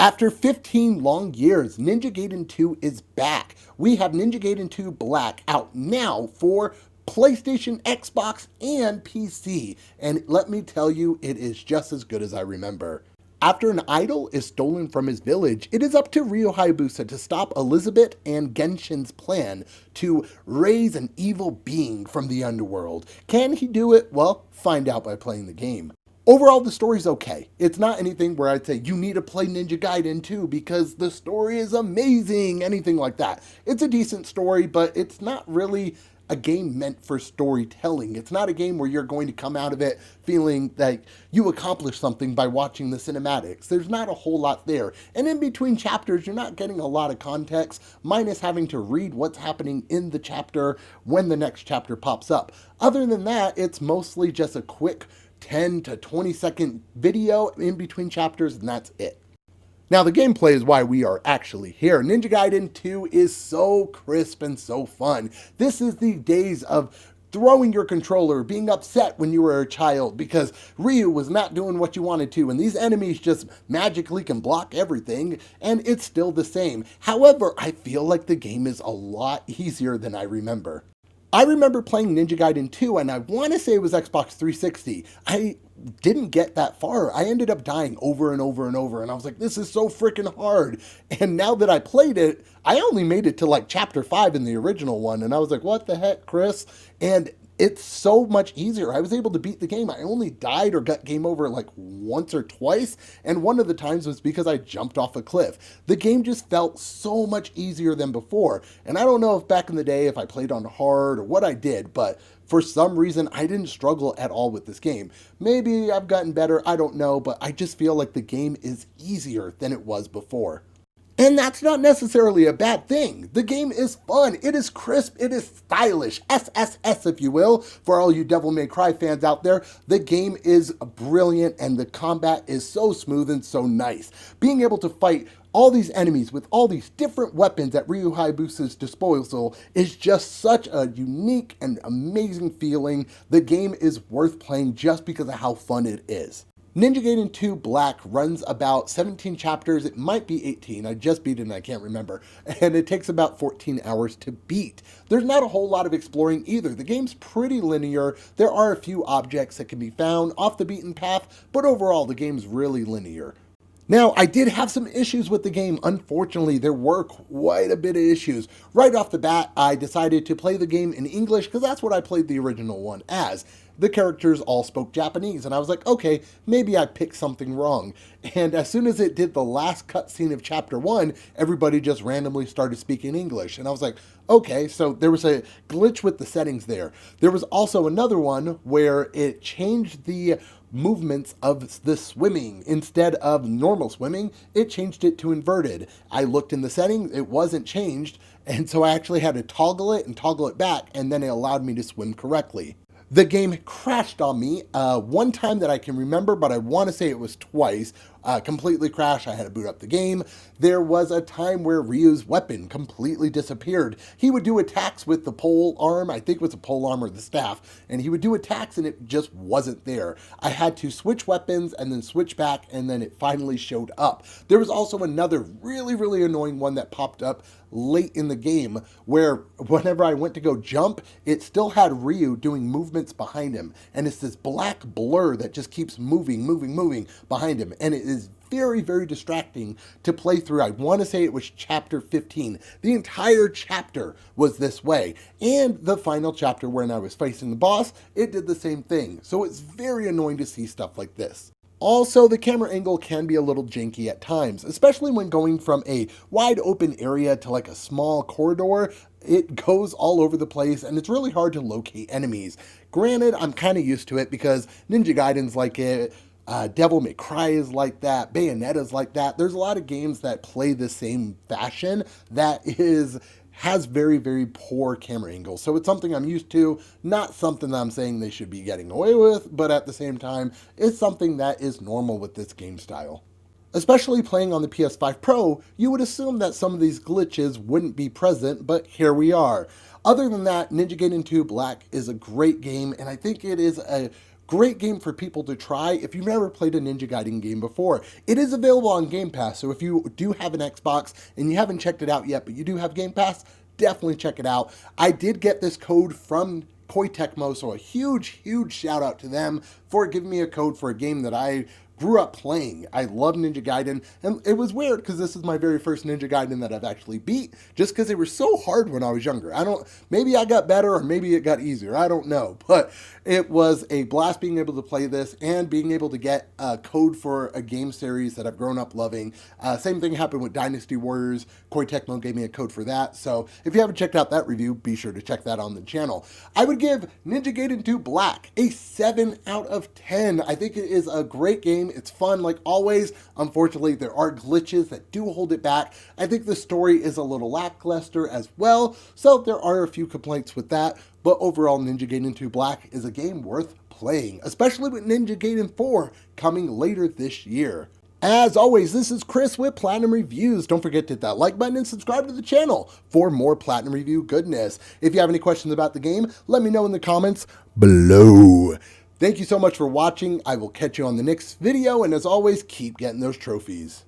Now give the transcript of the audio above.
After 15 long years, Ninja Gaiden 2 is back. We have Ninja Gaiden 2 Black out now for PlayStation, Xbox, and PC. And let me tell you, it is just as good as I remember. After an idol is stolen from his village, it is up to Ryo Hayabusa to stop Elizabeth and Genshin's plan to raise an evil being from the underworld. Can he do it? Well, find out by playing the game. Overall, the story's okay. It's not anything where I'd say you need to play Ninja Gaiden 2 because the story is amazing, anything like that. It's a decent story, but it's not really a game meant for storytelling. It's not a game where you're going to come out of it feeling like you accomplished something by watching the cinematics. There's not a whole lot there. And in between chapters, you're not getting a lot of context, minus having to read what's happening in the chapter when the next chapter pops up. Other than that, it's mostly just a quick 10 to 20-second video in between chapters, and that's it. Now, the gameplay is why we are actually here. Ninja Gaiden 2 is so crisp and so fun. This is the days of throwing your controller, being upset when you were a child because Ryu was not doing what you wanted to, and these enemies just magically can block everything, and it's still the same. However, I feel like the game is a lot easier than I remember. I remember playing Ninja Gaiden 2, and I want to say it was Xbox 360. I didn't get that far. I ended up dying over and over and over, and I was like, this is so freaking hard. And now that I played it, I only made it to like chapter 5 in the original one, and I was like, what the heck, Chris? And it's so much easier. I was able to beat the game. I only died or got game over like once or twice, and one of the times was because I jumped off a cliff. The game just felt so much easier than before, and I don't know if back in the day if I played on hard or what I did, but for some reason I didn't struggle at all with this game. Maybe I've gotten better, I don't know, but I just feel like the game is easier than it was before. And that's not necessarily a bad thing. The game is fun, it is crisp, it is stylish, SSS if you will, for all you Devil May Cry fans out there. The game is brilliant and the combat is so smooth and so nice. Being able to fight all these enemies with all these different weapons at Ryu Hayabusa's disposal is just such a unique and amazing feeling. The game is worth playing just because of how fun it is. Ninja Gaiden 2 Black runs about 17 chapters, it might be 18, I just beat it and I can't remember, and it takes about 14 hours to beat. There's not a whole lot of exploring either. The game's pretty linear, there are a few objects that can be found off the beaten path, but overall the game's really linear. Now, I did have some issues with the game. Unfortunately, there were quite a bit of issues. Right off the bat, I decided to play the game in English because that's what I played the original one as. The characters all spoke Japanese, and I was like, okay, maybe I picked something wrong. And as soon as it did the last cutscene of chapter 1, everybody just randomly started speaking English. And I was like, okay, so there was a glitch with the settings there. There was also another one where it changed the movements of the swimming. Instead of normal swimming, it changed it to inverted. I looked in the settings, it wasn't changed, and so I actually had to toggle it and toggle it back, and then it allowed me to swim correctly. The game crashed on me one time that I can remember, but I want to say it was twice. Completely crashed. I had to boot up the game. There was a time where Ryu's weapon completely disappeared. He would do attacks with the pole arm, I think it was a pole arm or the staff, and he would do attacks and it just wasn't there. I had to switch weapons and then switch back, and then it finally showed up. There was also another really annoying one that popped up late in the game where whenever I went to go jump, it still had Ryu doing movements behind him, and it's this black blur that just keeps moving behind him, and it is very distracting to play through. I want to say it was chapter 15. The entire chapter was this way, and the final chapter when I was facing the boss, it did the same thing. So it's very annoying to see stuff like this. Also, the camera angle can be a little janky at times, especially when going from a wide open area to like a small corridor. It goes all over the place and it's really hard to locate enemies. Granted, I'm kind of used to it because Ninja Gaiden's like it, Devil May Cry is like that, Bayonetta's like that. There's a lot of games that play the same fashion that has very poor camera angles. So it's something I'm used to, not something that I'm saying they should be getting away with, but at the same time, it's something that is normal with this game style. Especially playing on the PS5 Pro, you would assume that some of these glitches wouldn't be present, but here we are. Other than that, Ninja Gaiden 2 Black is a great game, and I think it is a great game for people to try if you've never played a Ninja Gaiden game before. It is available on Game Pass, so if you do have an Xbox and you haven't checked it out yet, but you do have Game Pass, definitely check it out. I did get this code from Koei Tecmo, so a huge shout out to them for giving me a code for a game that I grew up playing. I love Ninja Gaiden, and it was weird because this is my very first Ninja Gaiden that I've actually beat, just because they were so hard when I was younger. Maybe I got better or maybe it got easier, I don't know, but it was a blast being able to play this and being able to get a code for a game series that I've grown up loving. Same thing happened with Dynasty Warriors. Koei Tecmo gave me a code for that, so if you haven't checked out that review, be sure to check that on the channel. I would give Ninja Gaiden 2 Black a 7 out of 10. I think it is a great game. It's fun like always. Unfortunately, there are glitches that do hold it back. I think the story is a little lackluster as well, so there are a few complaints with that, but overall Ninja Gaiden 2 Black is a game worth playing, especially with Ninja Gaiden 4 coming later this year. As always, this is Chris with Platinum Reviews. Don't forget to hit that like button and subscribe to the channel for more Platinum Review goodness. If you have any questions about the game, let me know in the comments below. Thank you so much for watching. I will catch you on the next video, and as always, keep getting those trophies.